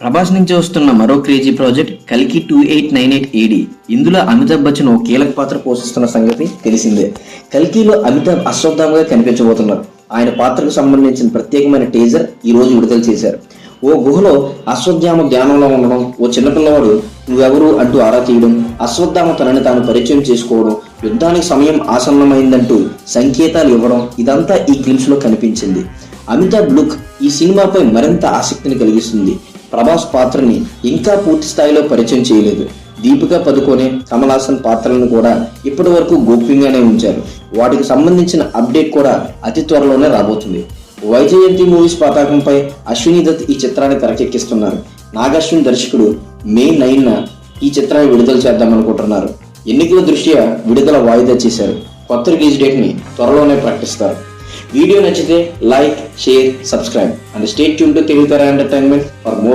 ప్రభాస్ నుంచి వస్తున్న మరో క్రేజీ ప్రాజెక్ట్ కల్కి 2898 AD. ఇందులో అమితాబ్ బచ్చన్ ఓ కీలక పాత్ర పోషిస్తున్న సంగతి తెలిసిందే. కల్కిలో అమితాబ్ అశ్వత్థామగా కనిపించబోతున్నారు. ఆయన పాత్రకు సంబంధించిన ప్రత్యేకమైన టీజర్ ఈ రోజు విడుదల చేశారు. ఓ గుహలో అశ్వత్థామ ధ్యానంలో ఉండడం, ఓ చిన్నపిల్లవాడు నువ్వెవరు అంటూ ఆరా తీయడం, అశ్వత్థామ తనని తాను పరిచయం చేసుకోవడం, యుద్ధానికి సమయం ఆసన్నమైందంటూ సంకేతాలు ఇవ్వడం, ఇదంతా ఈ క్లిప్స్ లో కనిపించింది. అమితాబ్ లుక్ ఈ సినిమాపై మరింత ఆసక్తిని కలిగిస్తుంది. ప్రభాస్ పాత్రని ఇంకా పూర్తి స్థాయిలో పరిచయం చేయలేదు. దీపికా పదుకొనే, కమల్ హాసన్ పాత్రలను కూడా ఇప్పటి వరకు గోప్యంగానే ఉంచారు. వాటికి సంబంధించిన అప్డేట్ కూడా అతి త్వరలోనే రాబోతుంది. వైజయంతి మూవీస్ పతాకంపై అశ్విని దత్ ఈ చిత్రాన్ని తెరకెక్కిస్తున్నారు. నాగార్జున దర్శకుడు మే 9న ఈ చిత్రాన్ని విడుదల చేద్దామనుకుంటున్నారు. ఎన్నికల దృష్ట్యా విడుదల వాయిదా చేశారు. కొత్త రిలీజ్ డేట్ ని త్వరలోనే ప్రకటిస్తారు. వీడియో నచ్చితే like, share, subscribe and stay tuned to Telugu తెర ఎంటర్టైన్మెంట్ ఫర్ మోర్.